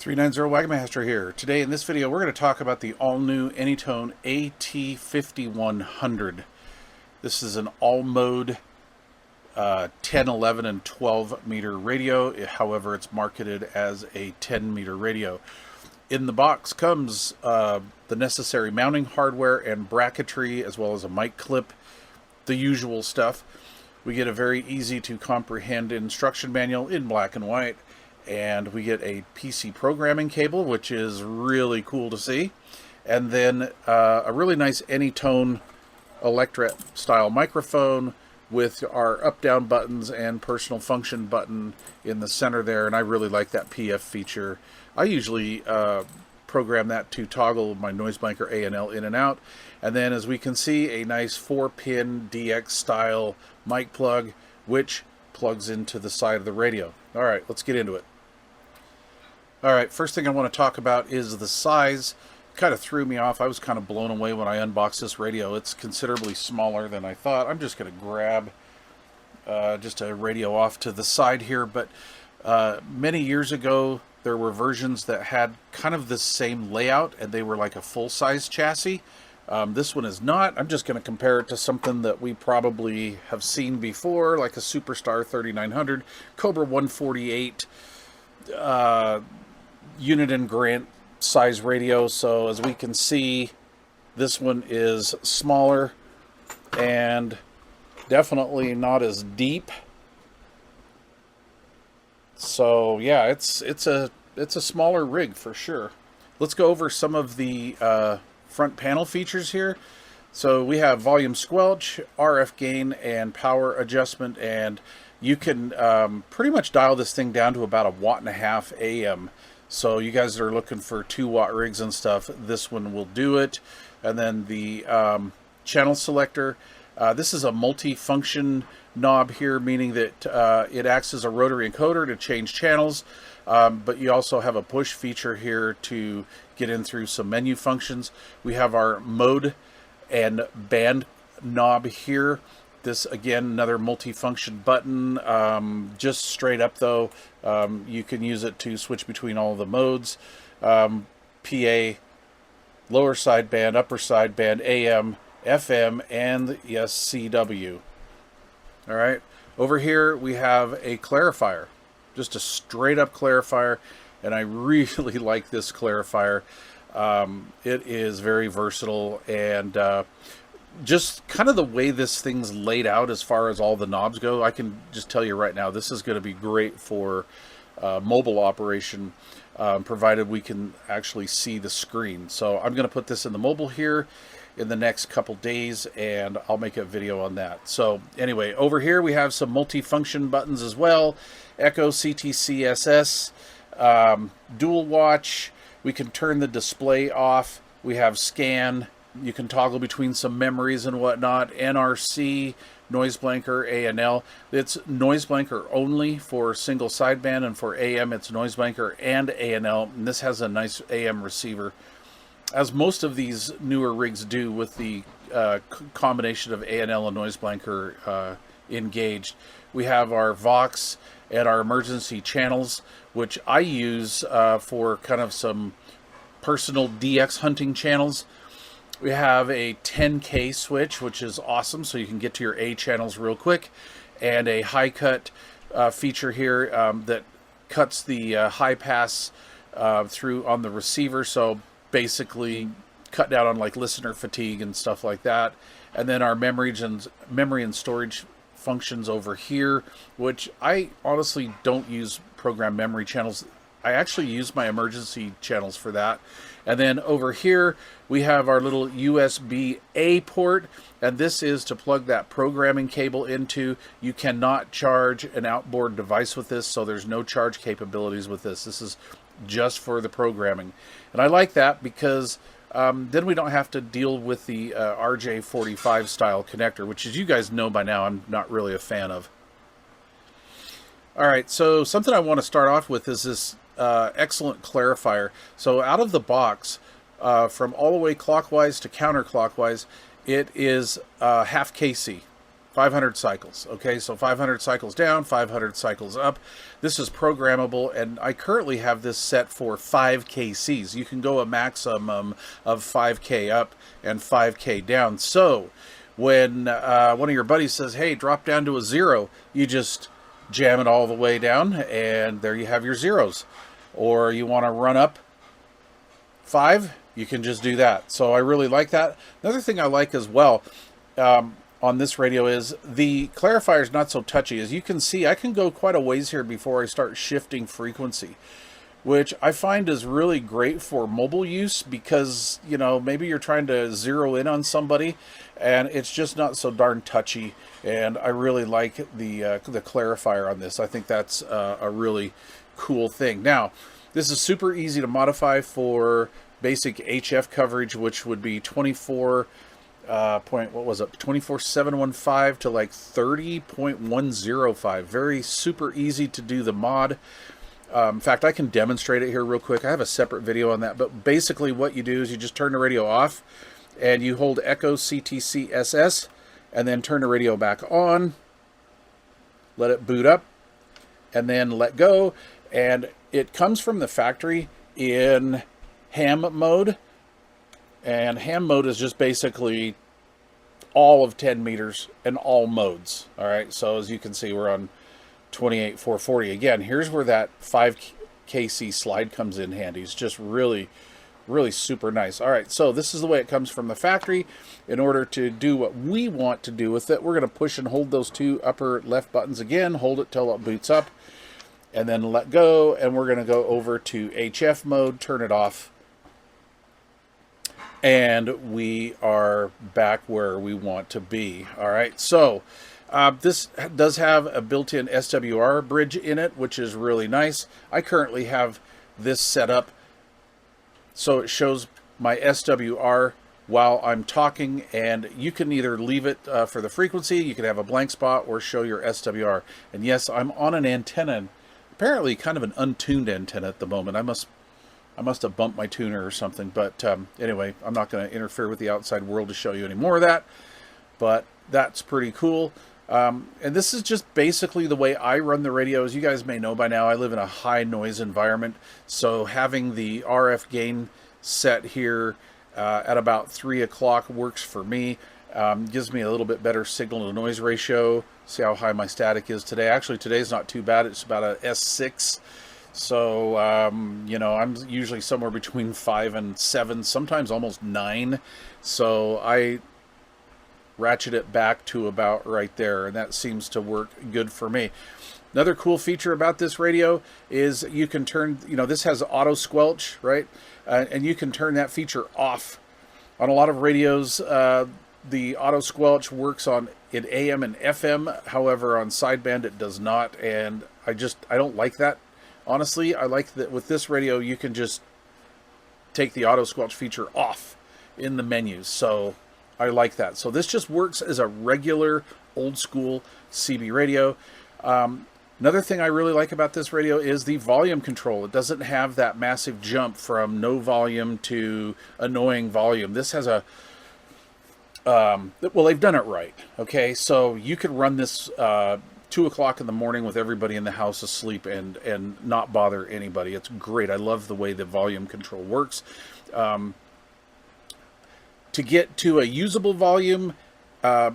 390 Wagmaster here. Today in this video we're going to talk about the all-new AnyTone AT5100. This is an all-mode 10, 11, and 12 meter radio. However, it's marketed as a 10 meter radio. In the box comes the necessary mounting hardware and bracketry, as well as a mic clip, the usual stuff. We get a very easy to comprehend instruction manual in black and white. And we get a PC programming cable, which is really cool to see. And then a really nice AnyTone Electret style microphone with our up-down buttons and personal function button in the center there. And I really like that PF feature. I usually program that to toggle my noise blanker A&L in and out. And then, as we can see, a nice 4-pin DX style mic plug, which plugs into the side of the radio. All right, let's get into it. Alright, first thing I want to talk about is the size. It kind of threw me off. I was kind of blown away when I unboxed this radio. It's considerably smaller than I thought. I'm just going to grab just a radio off to the side here. But many years ago, there were versions that had kind of the same layout, and they were like a full-size chassis. This one is not. I'm just going to compare it to something that we probably have seen before, like a Superstar 3900, Cobra 148, unit and grant size radio. So as we can see, this one is smaller and definitely not as deep. So yeah, it's a smaller rig for sure. Let's go over some of the front panel features here. So we have volume squelch, RF gain, and power adjustment, and you can pretty much dial this thing down to about 1.5 watts AM. So you guys that are looking for 2-watt rigs and stuff, this one will do it. And then the channel selector. This is a multi-function knob here, meaning that it acts as a rotary encoder to change channels. But you also have a push feature here to get in through some menu functions. We have our mode and band knob here. This, again, another multi-function button. Just straight up, though, you can use it to switch between all the modes. PA, lower sideband, upper sideband, AM, FM, and yes, CW. All right. Over here, we have a clarifier. Just a straight-up clarifier, and I really like this clarifier. It is very versatile, and just kind of the way this thing's laid out as far as all the knobs go, I can just tell you right now, this is going to be great for mobile operation, provided we can actually see the screen. So I'm going to put this in the mobile here in the next couple days, and I'll make a video on that. So anyway, over here we have some multi-function buttons as well. Echo, CTCSS, dual watch. We can turn the display off. We have scan. You can toggle between some memories and whatnot. NRC, noise blanker, A&L. It's noise blanker only for single sideband, and for AM it's noise blanker and A&L. And this has a nice AM receiver, as most of these newer rigs do, with the combination of A&L and noise blanker engaged. We have our Vox and our emergency channels, which I use for kind of some personal DX hunting channels. We have a 10K switch, which is awesome, so you can get to your A channels real quick, and a high cut feature here that cuts the high pass through on the receiver, so basically cut down on like listener fatigue and stuff like that. And then our memory and storage functions over here, which I honestly don't use program memory channels. I actually use my emergency channels for that. And then over here we have our little USB-A port, and this is to plug that programming cable into. You cannot charge an outboard device with this, so there's no charge capabilities with this. This is just for the programming. And I like that because then we don't have to deal with the RJ45 style connector, which, as you guys know by now, I'm not really a fan of. All right, so something I want to start off with is this excellent clarifier. So out of the box, from all the way clockwise to counterclockwise, it is half KC. 500 cycles. Okay, so 500 cycles down, 500 cycles up. This is programmable, and I currently have this set for 5 kcs. You can go a maximum of 5k up and 5k down. So when one of your buddies says, hey, drop down to a 0, you just jam it all the way down, and there you have your zeros. Or you want to run up 5, you can just do that. So I really like that. Another thing I like as well on this radio is the clarifier is not so touchy. As you can see, I can go quite a ways here before I start shifting frequency, which I find is really great for mobile use because, you know, maybe you're trying to zero in on somebody and it's just not so darn touchy. And I really like the clarifier on this. I think that's a really cool thing. Now, this is super easy to modify for basic HF coverage, which would be 24715 to like 30.105. Very super easy to do the mod. In fact, I can demonstrate it here real quick. I have a separate video on that, but basically what you do is you just turn the radio off and you hold Echo CTC SS and then turn the radio back on, let it boot up, and then let go. And it comes from the factory in ham mode, and ham mode is just basically all of 10 meters and all modes. All right, so as you can see, we're on 28440. Again, here's where that 5kc slide comes in handy. It's just really super nice. All right, so this is the way it comes from the factory. In order to do what we want to do with it, we're going to push and hold those 2 upper left buttons again, hold it till it boots up, and then let go, and we're going to go over to HF mode, turn it off, and we are back where we want to be. All right, so this does have a built-in SWR bridge in it, which is really nice. I currently have this set up so it shows my SWR while I'm talking, and you can either leave it for the frequency, you can have a blank spot, or show your SWR. And yes, I'm on an antenna, apparently kind of an untuned antenna at the moment. I must have bumped my tuner or something, but anyway, I'm not going to interfere with the outside world to show you any more of that, but that's pretty cool. And this is just basically the way I run the radio. As you guys may know by now, I live in a high noise environment, so having the RF gain set here at about 3 o'clock works for me. Gives me a little bit better signal to noise ratio. See how high my static is today. Actually, today's not too bad. It's about a S6. So, you know, I'm usually somewhere between 5 and 7, sometimes almost 9. So I ratchet it back to about right there, and that seems to work good for me. Another cool feature about this radio is you can turn, you know, this has auto squelch, right? And you can turn that feature off. On a lot of radios, the auto squelch works in AM and FM. However, on sideband it does not, and I don't like that. Honestly, I like that with this radio you can just take the auto squelch feature off in the menus. So I like that. So this just works as a regular old school CB radio. Another thing I really like about this radio is the volume control. It doesn't have that massive jump from no volume to annoying volume. This has a well, they've done it right. Okay, so you could run this 2 o'clock in the morning with everybody in the house asleep and not bother anybody. It's great. I love the way the volume control works. To get to a usable volume, the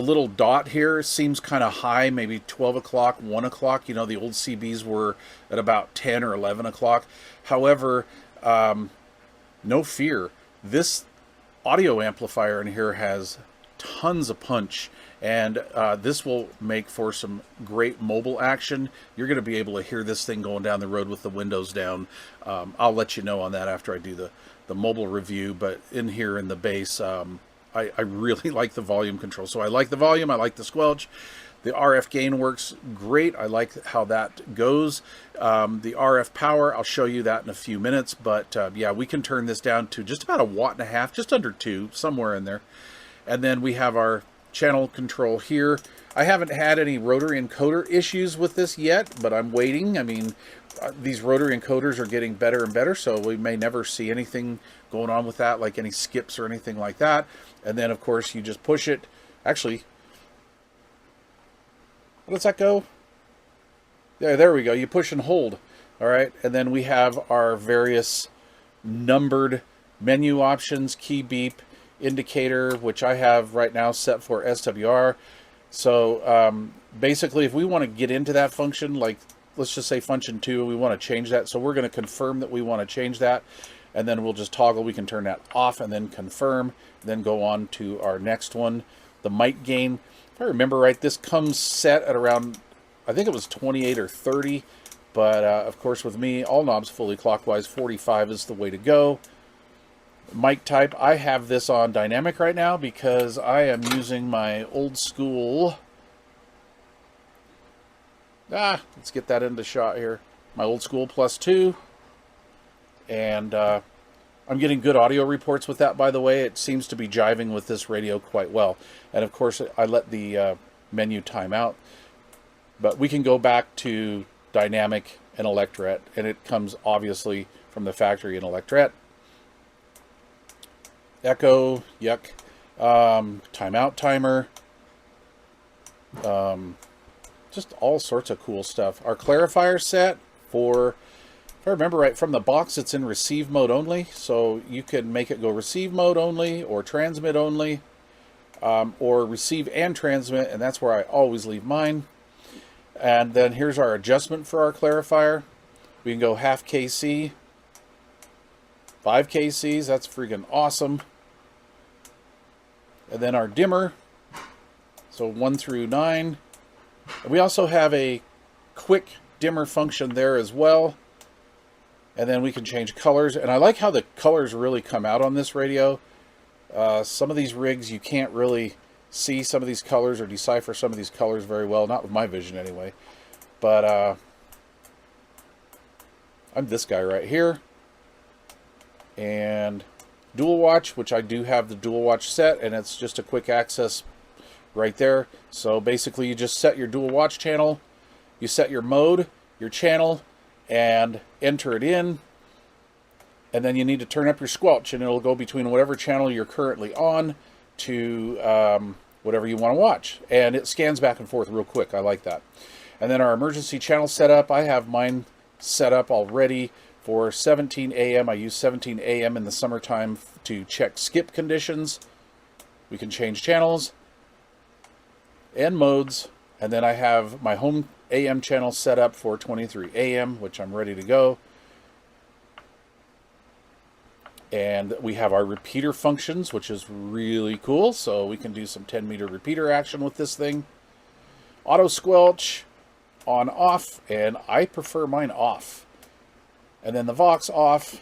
little dot here seems kind of high, maybe 12 o'clock, 1 o'clock. You know, the old CBs were at about 10 or 11 o'clock. However, no fear. This audio amplifier in here has tons of punch, and this will make for some great mobile action. You're going to be able to hear this thing going down the road with the windows down. I'll let you know on that after I do the mobile review, but in here in the bass, I really like the volume control. So I like the volume, I like the squelch. The RF gain works great. I like how that goes. The RF power, I'll show you that in a few minutes, but yeah, we can turn this down to just about 1.5 watts, just under 2, somewhere in there. And then we have our channel control here. I haven't had any rotary encoder issues with this yet, but I'm waiting. I mean, these rotary encoders are getting better and better, so we may never see anything going on with that, like any skips or anything like that. And then, of course, you just push it. Actually, how does that go? Yeah, there we go. You push and hold. All right, and then we have our various numbered menu options, key beep, indicator, which I have right now set for SWR. So basically, if we want to get into that function, like let's just say function 2, we want to change that. So we're going to confirm that we want to change that, and then we'll just toggle. We can turn that off and then confirm, then go on to our next one, the mic gain. If I remember right, this comes set at around, I think it was 28 or 30. But, of course, with me, all knobs fully clockwise, 45 is the way to go. Mic type, I have this on dynamic right now because I am using my old school... let's get that into shot here. My old school +2. And I'm getting good audio reports with that, by the way. It seems to be jiving with this radio quite well. And, of course, I let the menu time out. But we can go back to dynamic and electret, and it comes obviously from the factory in electret. Echo, yuck. Timeout timer. Just all sorts of cool stuff. Our clarifier set for, if I remember right, from the box it's in receive mode only, so you can make it go receive mode only or transmit only, or receive and transmit, and that's where I always leave mine. And then here's our adjustment for our clarifier. We can go half KC, 5 KCs, that's freaking awesome. And then our dimmer, so 1 through 9. And we also have a quick dimmer function there as well. And then we can change colors. And I like how the colors really come out on this radio. Some of these rigs you can't really see some of these colors or decipher some of these colors very well, not with my vision anyway. But I'm this guy right here, and dual watch, which I do have the dual watch set, and it's just a quick access right there. So basically you just set your dual watch channel, you set your mode, your channel, and enter it in, and then you need to turn up your squelch, and it'll go between whatever channel you're currently on to whatever you want to watch, and it scans back and forth real quick. I like that. And then our emergency channel setup, I have mine set up already for 17 AM. I use 17 AM in the summertime to check skip conditions. We can change channels and modes, and then I have my home AM channel set up for 23 AM, which I'm ready to go. And we have our repeater functions, which is really cool. So we can do some 10-meter repeater action with this thing. Auto squelch, on off, and I prefer mine off. And then the Vox off.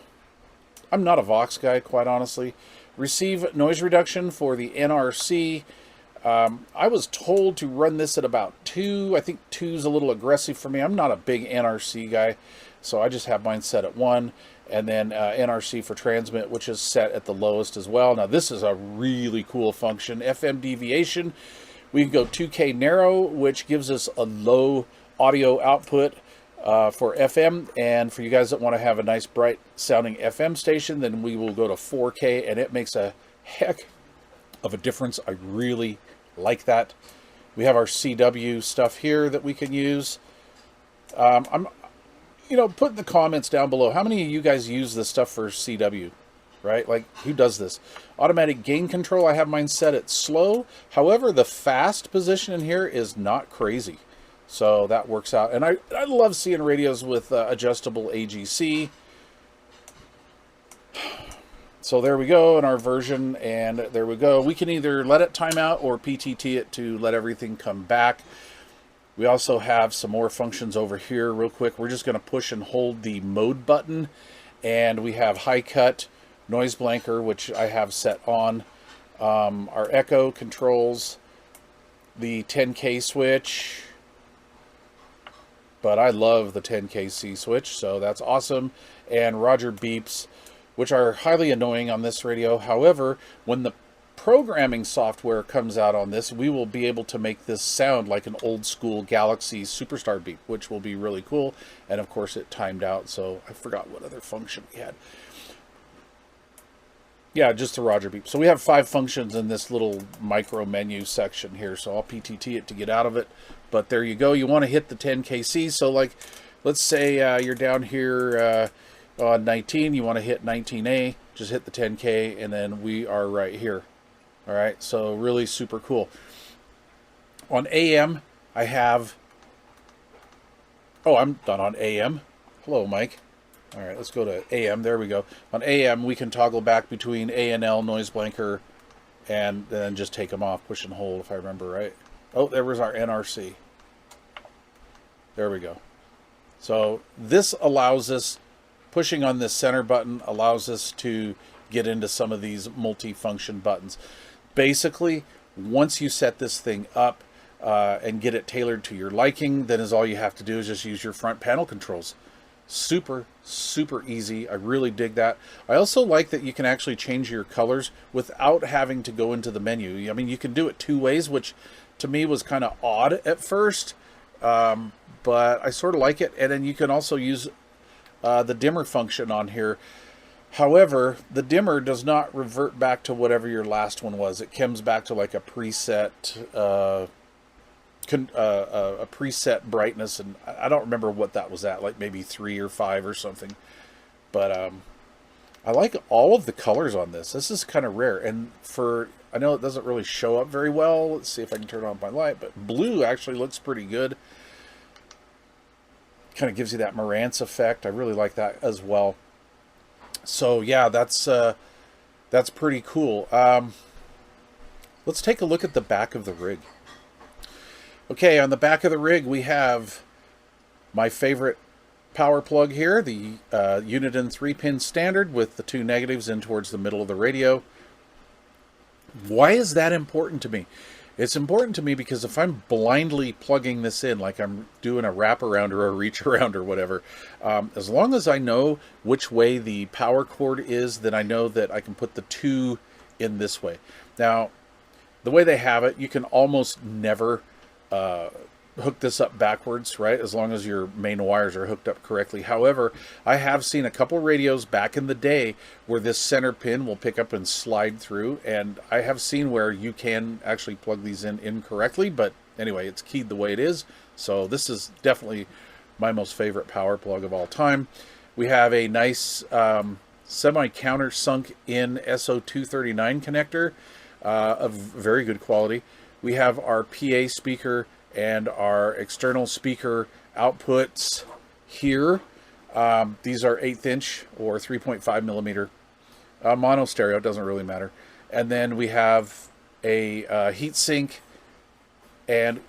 I'm not a Vox guy, quite honestly. Receive noise reduction for the NRC. I was told to run this at about 2. I think 2 is a little aggressive for me. I'm not a big NRC guy, so I just have mine set at 1. And then NRC for transmit, which is set at the lowest as well. Now this is a really cool function. FM deviation, we can go 2K narrow, which gives us a low audio output for FM. And for you guys that want to have a nice bright sounding FM station, then we will go to 4K, and it makes a heck of a difference. I really like that. We have our CW stuff here that we can use. Put in the comments down below, how many of you guys use this stuff for CW, right? Like, who does this? Automatic gain control, I have mine set at slow. However, the fast position in here is not crazy. So that works out. And I love seeing radios with adjustable AGC. So there we go in our version, and there we go. We can either let it time out or PTT it to let everything come back. We also have some more functions over here real quick. We're just going to push and hold the mode button, and we have high cut, noise blanker, which I have set on. Our echo controls the 10K switch, but I love the 10KC switch, so that's awesome. And Roger beeps, which are highly annoying on this radio. However, when the programming software comes out on this, we will be able to make this sound like an old school Galaxy Superstar beep, which will be really cool. And of course it timed out, so I forgot what other function we had. Yeah, just the Roger beep. So we have 5 functions in this little micro menu section here. So I'll PTT it to get out of it. But there you go. You want to hit the 10kc. So like, let's say you're down here on 19. You want to hit 19A. Just hit the 10K, and then we are right here. All right. So really super cool. On AM, I have. Oh, I'm not on AM. Hello, Mike. All right, let's go to AM. There we go. On AM, we can toggle back between A and L, noise blanker, and then just take them off, push and hold, if I remember right. Oh, there was our NRC. There we go. So this allows us, pushing on this center button allows us to get into some of these multi-function buttons. Basically, once you set this thing up and get it tailored to your liking, then all you have to do is just use your front panel controls. Super easy. I really dig that. I also like that you can actually change your colors without having to go into the menu. I mean, you can do it 2 ways, which to me was kind of odd at first, but I sort of like it. And then you can also use the dimmer function on here. However, the dimmer does not revert back to whatever your last one was. It comes back to like a preset a preset brightness, and I don't remember what that was at, like maybe 3 or 5 or something. But I like all of the colors on this. This is kind of rare, and I know it doesn't really show up very well. Let's see if I can turn on my light, but blue actually looks pretty good. Kind of gives you that Marantz effect. I really like that as well. So yeah, that's pretty cool. Let's take a look at the back of the rig. Okay, on the back of the rig, we have my favorite power plug here, the Uniden 3-pin standard with the 2 negatives in towards the middle of the radio. Why is that important to me? It's important to me because if I'm blindly plugging this in, like I'm doing a wraparound or a reach around or whatever, as long as I know which way the power cord is, then I know that I can put the 2 in this way. Now, the way they have it, you can almost never hook this up backwards, right? As long as your main wires are hooked up correctly. However, I have seen a couple radios back in the day where this center pin will pick up and slide through, and I have seen where you can actually plug these in incorrectly, but anyway, it's keyed the way it is. So this is definitely my most favorite power plug of all time. We have a nice semi-counter sunk in SO239 connector of very good quality. We have our PA speaker and our external speaker outputs here. These are 1/8 inch or 3.5 millimeter. Mono stereo, doesn't really matter. And then we have a heat sink. And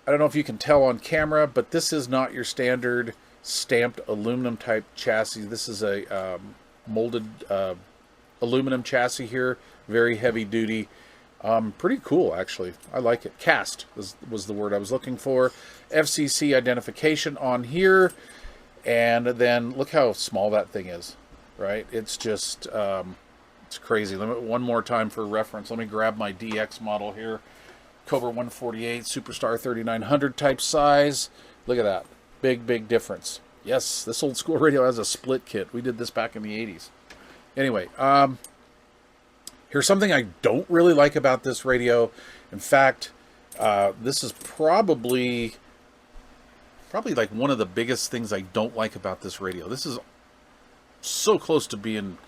I don't know if you can tell on camera, but this is not your standard stamped aluminum type chassis. This is a molded aluminum chassis here. Very heavy duty. Pretty cool, actually. I like it. Cast was the word I was looking for. FCC identification on here. And then look how small that thing is, right? It's just, it's crazy. One more time for reference. Let me grab my DX model here. Cobra 148, Superstar 3900 type size. Look at that. Big difference. Yes, this old school radio has a split kit. We did this back in the 80s. Anyway, here's something I don't really like about this radio. In fact, this is probably like one of the biggest things I don't like about this radio. This is so close to being,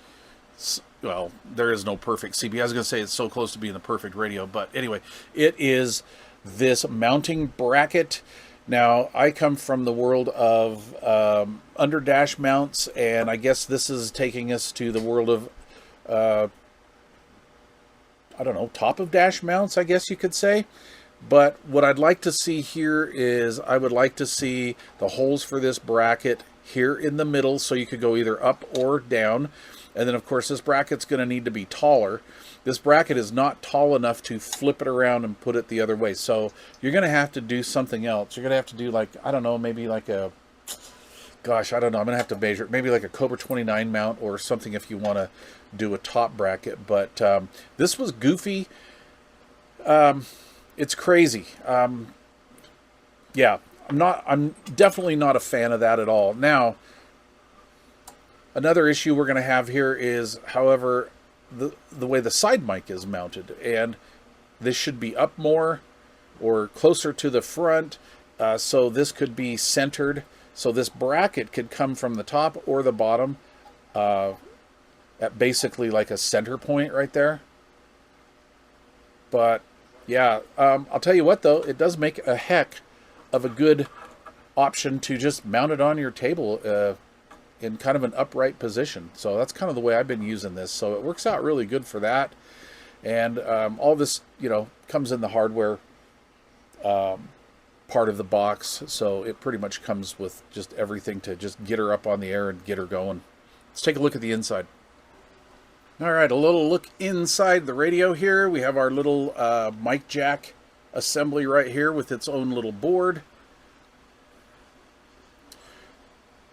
well, there is no perfect CB. I was going to say it's so close to being the perfect radio, but anyway, it is this mounting bracket. Now, I come from the world of under dash mounts, and I guess this is taking us to the world of I don't know, top of dash mounts, I guess you could say. But what I'd like to see here is I would like to see the holes for this bracket here in the middle, so you could go either up or down. And then, of course, this bracket's going to need to be taller. This bracket is not tall enough to flip it around and put it the other way. So you're going to have to do something else. You're going to have to do, like, I don't know, maybe like a, gosh, I don't know. I'm going to have to measure maybe like a Cobra 29 mount or something if you want to do a top bracket. But this was goofy. It's crazy. Yeah, I'm definitely not a fan of that at all. Now, another issue we're going to have here is, however, the way the side mic is mounted, and this should be up more or closer to the front, so this could be centered. So this bracket could come from the top or the bottom, at basically like a center point right there. But yeah, I'll tell you what though, it does make a heck of a good option to just mount it on your table in kind of an upright position. So that's kind of the way I've been using this. So it works out really good for that. And all this, comes in the hardware part of the box. So it pretty much comes with just everything to just get her up on the air and get her going. Let's take a look at the inside. All right, a little look inside the radio here. We have our little mic jack assembly right here with its own little board.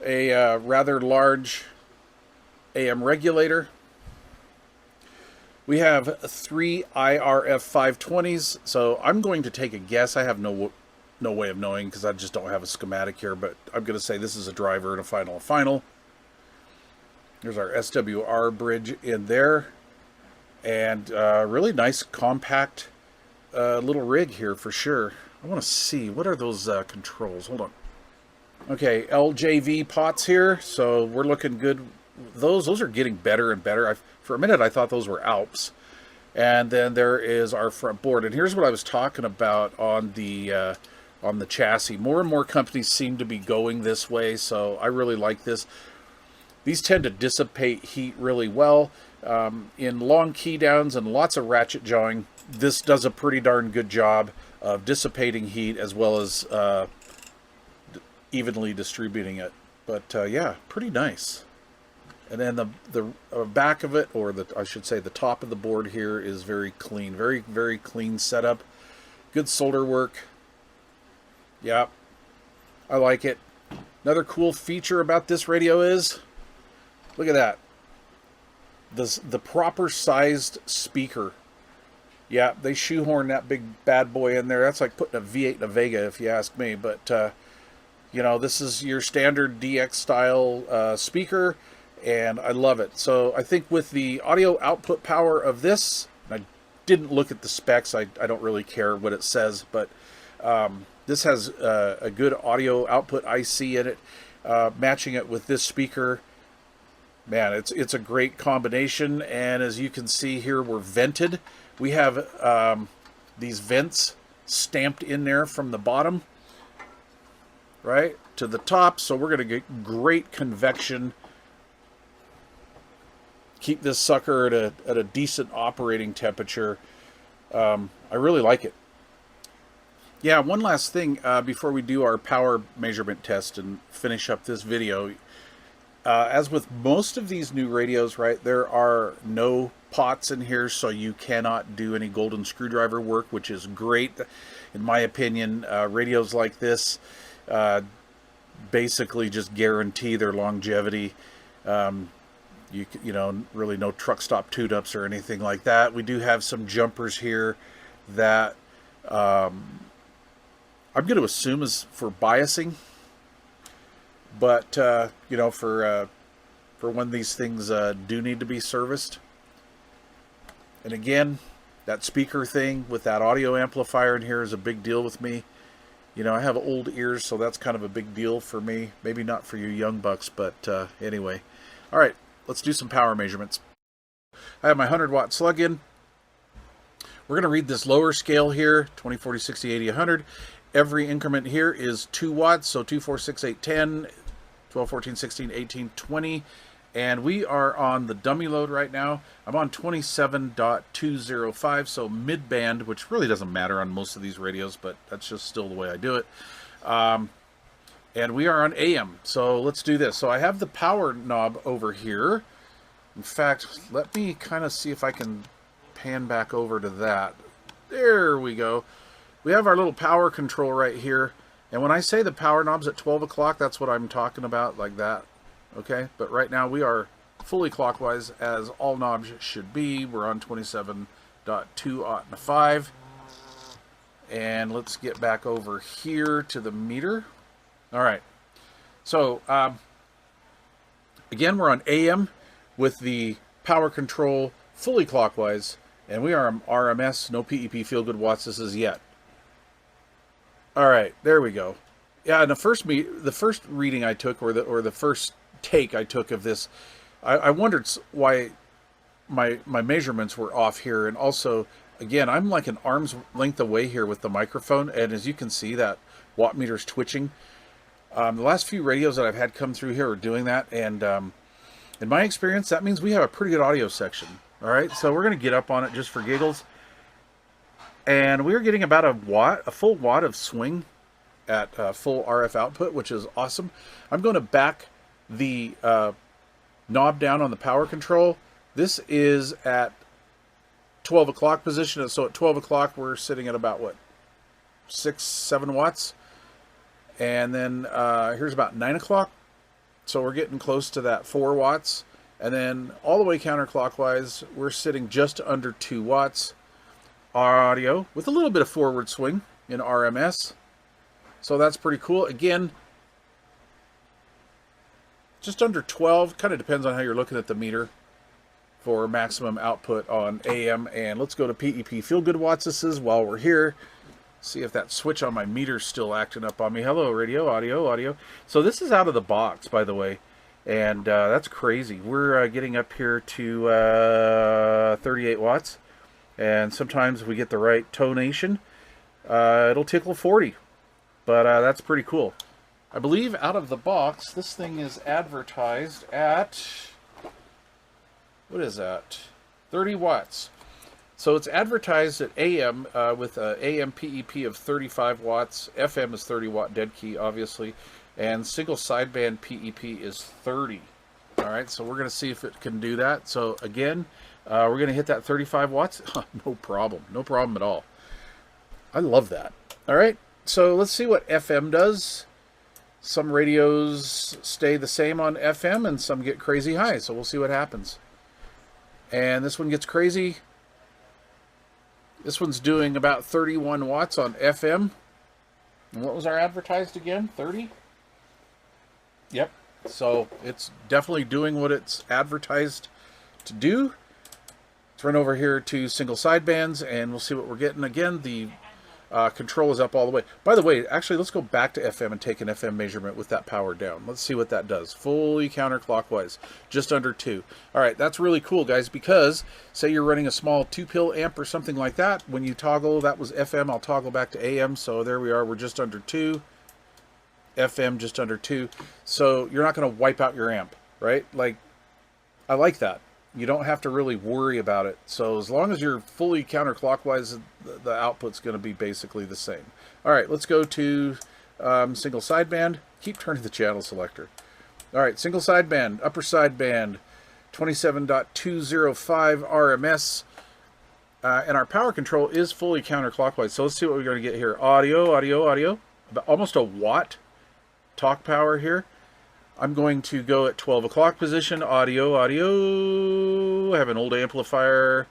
A rather large AM regulator. We have 3 IRF 520s, so I'm going to take a guess. I have no way of knowing because I just don't have a schematic here, but I'm going to say this is a driver and a final. There's our SWR bridge in there, and really nice compact little rig here for sure. I want to see, what are those controls? Hold on. Okay, LJV pots here, so we're looking good. Those are getting better and better. For a minute I thought those were Alps. And then there is our front board, and here's what I was talking about on the chassis. More and more companies seem to be going this way, so I really like this. These tend to dissipate heat really well. In long key downs and lots of ratchet jawing, this does a pretty darn good job of dissipating heat as well as evenly distributing it. But yeah, pretty nice. And then the back of it, or I should say the top of the board here, is very clean. Very, very clean setup. Good solder work. Yeah, I like it. Another cool feature about this radio is, look at that. The proper sized speaker. Yeah, they shoehorn that big bad boy in there. That's like putting a V8 in a Vega, if you ask me. But, this is your standard DX style speaker, and I love it. So I think with the audio output power of this, I didn't look at the specs. I don't really care what it says, but this has a good audio output IC in it. Matching it with this speaker, man, it's a great combination. And as you can see here, we're vented. We have these vents stamped in there from the bottom right to the top, so we're going to get great convection. Keep this sucker at a decent operating temperature. I really like it. Yeah, one last thing before we do our power measurement test and finish up this video. As with most of these new radios, right, there are no pots in here, so you cannot do any golden screwdriver work, which is great. In my opinion, radios like this basically just guarantee their longevity. Really no truck stop tune-ups or anything like that. We do have some jumpers here that I'm going to assume is for biasing, but for when these things do need to be serviced. And again, that speaker thing with that audio amplifier in here is a big deal with me. I have old ears, so that's kind of a big deal for me. Maybe not for you young bucks, but anyway. All right, let's do some power measurements. I have my 100-watt slug-in. We're going to read this lower scale here, 20, 40, 60, 80, 100. Every increment here is 2 watts, so 2, 4, 6, 8, 10, 12, 14, 16, 18, 20. And we are on the dummy load right now. I'm on 27.205, so mid-band, which really doesn't matter on most of these radios, but that's just still the way I do it. And we are on AM, so let's do this. So I have the power knob over here. In fact, let me kind of see if I can pan back over to that. There we go. We have our little power control right here. And when I say the power knob's at 12 o'clock, that's what I'm talking about, like that. Okay, but right now we are fully clockwise, as all knobs should be. We're on 27.205. And let's get back over here to the meter. All right, so again, we're on AM with the power control fully clockwise, and we are RMS, no PEP feel good watts. This is yet. All right, there we go. Yeah, and the first reading I took, or the first take I took of this, I wondered why my measurements were off here, and also, again, I'm like an arm's length away here with the microphone, and as you can see, that watt meter's twitching. The last few radios that I've had come through here are doing that, and in my experience, that means we have a pretty good audio section. All right, so we're going to get up on it just for giggles, and we're getting about a full watt of swing at full RF output, which is awesome. I'm going to back the knob down on the power control. This is at 12 o'clock position, so at 12 o'clock we're sitting at about, what, 6-7 watts, and then here's about 9 o'clock, so we're getting close to that 4 watts, and then all the way counterclockwise we're sitting just under 2 watts audio with a little bit of forward swing in RMS. So that's pretty cool. Again, just under 12, kind of depends on how you're looking at the meter for maximum output on AM. And let's go to PEP feel good watts. This is while we're here. See if that switch on my meter's still acting up on me. Hello, radio, audio. So this is out of the box, by the way. And that's crazy. We're getting up here to 38 watts. And sometimes if we get the right tonation, it'll tickle 40. But that's pretty cool. I believe out of the box, this thing is advertised at, what is that? 30 watts. So it's advertised at AM with an AM PEP of 35 watts. FM is 30 watt dead key, obviously. And single sideband PEP is 30. All right, so we're going to see if it can do that. So again, we're going to hit that 35 watts. No problem. No problem at all. I love that. All right. So let's see what FM does. Some radios stay the same on FM and some get crazy high. So we'll see what happens. And this one gets crazy. This one's doing about 31 watts on FM. And what was our advertised again? 30? Yep. So it's definitely doing what it's advertised to do. Let's run over here to single sidebands and we'll see what we're getting. Again, the control is up all the way. By the way, actually, let's go back to FM and take an FM measurement with that power down. Let's see what that does. Fully counterclockwise, just under 2. All right, that's really cool, guys, because say you're running a small 2-pill amp or something like that. When you toggle, that was FM. I'll toggle back to AM. So there we are. We're just under 2. FM just under 2. So you're not going to wipe out your amp, right? Like, I like that. You don't have to really worry about it. So as long as you're fully counterclockwise, the output's going to be basically the same. All right, let's go to single sideband. Keep turning the channel selector. All right, single sideband, upper sideband, 27.205 RMS. And our power control is fully counterclockwise. So let's see what we're going to get here. Audio. About almost a watt talk power here. I'm going to go at 12 o'clock position, audio. I have an old amplifier,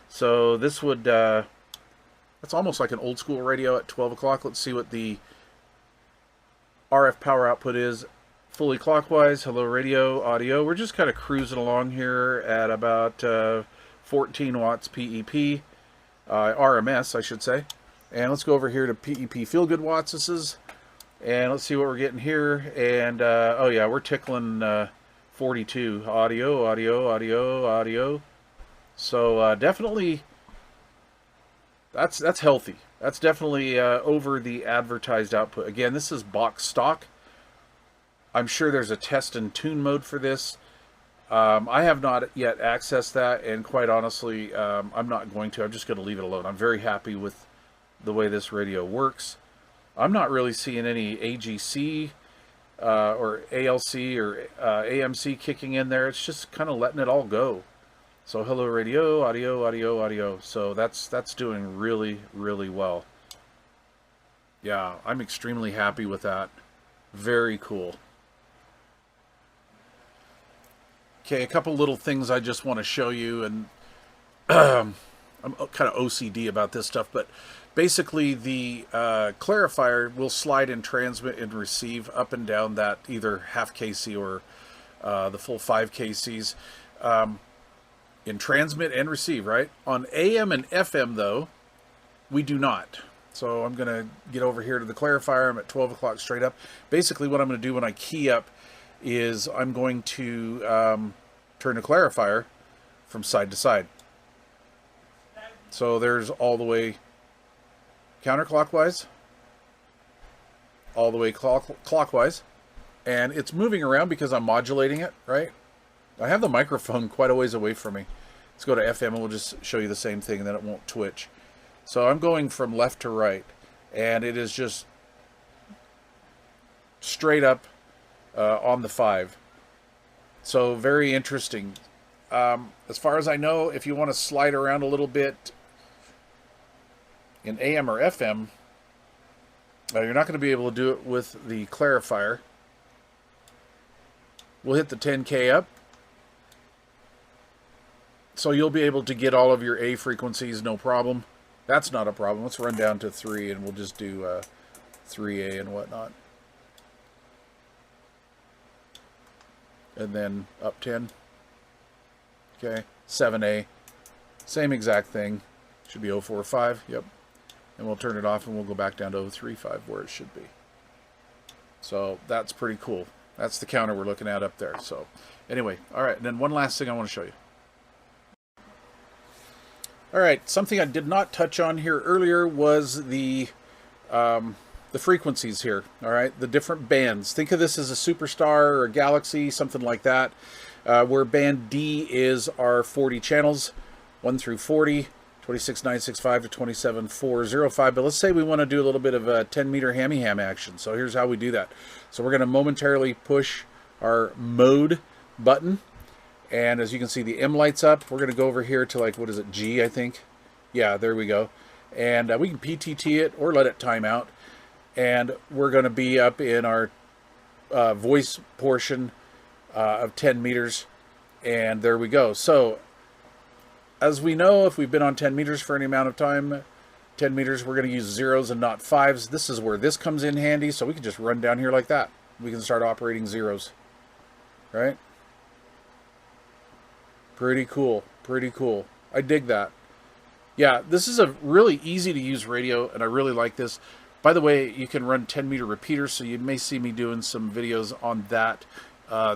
so this would, that's almost like an old school radio at 12 o'clock. Let's see what the RF power output is. Fully clockwise, hello radio, audio. We're just kind of cruising along here at about 14 watts PEP, RMS, I should say. And let's go over here to PEP feel good watts. This is. And let's see what we're getting here. And, oh yeah, we're tickling 42. Audio. So definitely, that's healthy. That's definitely over the advertised output. Again, this is box stock. I'm sure there's a test and tune mode for this. I have not yet accessed that, and quite honestly, I'm not going to. I'm just going to leave it alone. I'm very happy with the way this radio works. I'm not really seeing any AGC or ALC or AMC kicking in there. It's just kind of letting it all go. So hello radio, audio. So that's doing really, really well. Yeah, I'm extremely happy with that. Very cool. Okay, a couple little things I just want to show you, and I'm kind of OCD about this stuff, but basically the clarifier will slide and transmit and receive up and down that either half KC or the full 5 KCs. in transmit and receive, right? On AM and FM, though, we do not. So I'm going to get over here to the clarifier. I'm at 12 o'clock straight up. Basically, what I'm going to do when I key up is I'm going to turn the clarifier from side to side. So there's all the way counterclockwise, all the way clockwise, and it's moving around because I'm modulating it, right? I have the microphone quite a ways away from me. Let's go to FM and we'll just show you the same thing and then it won't twitch. So I'm going from left to right, and it is just straight up on the 5. So very interesting. As far as I know, if you want to slide around a little bit in AM or FM, you're not going to be able to do it with the clarifier. We'll hit the 10K up. So you'll be able to get all of your A frequencies, no problem. That's not a problem. Let's run down to 3 and we'll just do 3A and whatnot. And then up 10. Okay, 7A. Same exact thing. Should be 045, yep. And we'll turn it off and we'll go back down to 035 where it should be. So that's pretty cool. That's the counter we're looking at up there. So anyway, all right, and then one last thing I want to show you. All right, something I did not touch on here earlier was the frequencies here. All right, the different bands. Think of this as a superstar or a galaxy, something like that. Where band D is our 40 channels, 1 through 40, 26,965 to 27,405. But let's say we want to do a little bit of a 10-meter hammy-ham action. So here's how we do that. So we're going to momentarily push our mode button. And as you can see, the M lights up. We're going to go over here to, like, what is it, G, I think? Yeah, there we go. And we can PTT it or let it time out. And we're going to be up in our voice portion of 10 meters. And there we go. So, as we know, if we've been on 10 meters for any amount of time, 10 meters, we're going to use zeros and not 5s. This is where this comes in handy. So we can just run down here like that. We can start operating zeros. Right? Pretty cool. Pretty cool. I dig that. Yeah, this is a really easy to use radio, and I really like this. By the way, you can run 10-meter repeaters, so you may see me doing some videos on that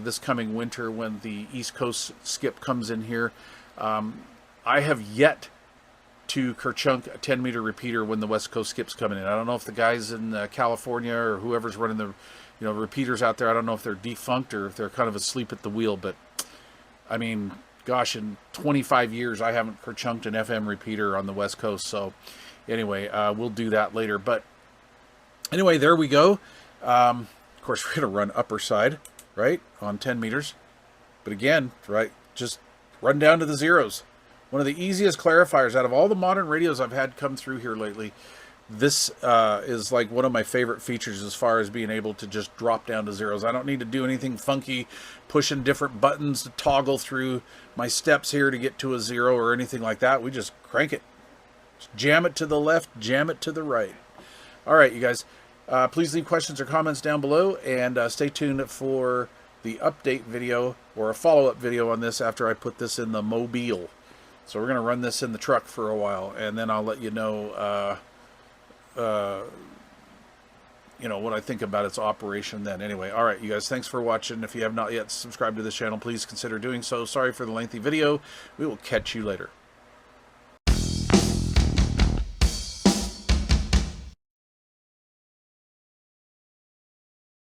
this coming winter when the East Coast skip comes in here. I have yet to kerchunk a 10-meter repeater when the West Coast skip's coming in. I don't know if the guys in California or whoever's running the repeaters out there, I don't know if they're defunct or if they're kind of asleep at the wheel, but I mean, gosh, in 25 years, I haven't kerchunked an FM repeater on the West Coast. So anyway, we'll do that later. But anyway, there we go. Of course, we're going to run upper side, right, on 10 meters. But again, right, just run down to the zeros. One of the easiest clarifiers out of all the modern radios I've had come through here lately. This is like one of my favorite features as far as being able to just drop down to zeros. I don't need to do anything funky, pushing different buttons to toggle through my steps here to get to a 0 or anything like that. We just crank it. Just jam it to the left, jam it to the right. All right, you guys, please leave questions or comments down below, and stay tuned for the update video or a follow-up video on this after I put this in the mobile. So we're going to run this in the truck for a while, and then I'll let you know what I think about its operation then. Anyway, all right, you guys, thanks for watching. If you have not yet subscribed to this channel, please consider doing so. Sorry for the lengthy video. We will catch you later.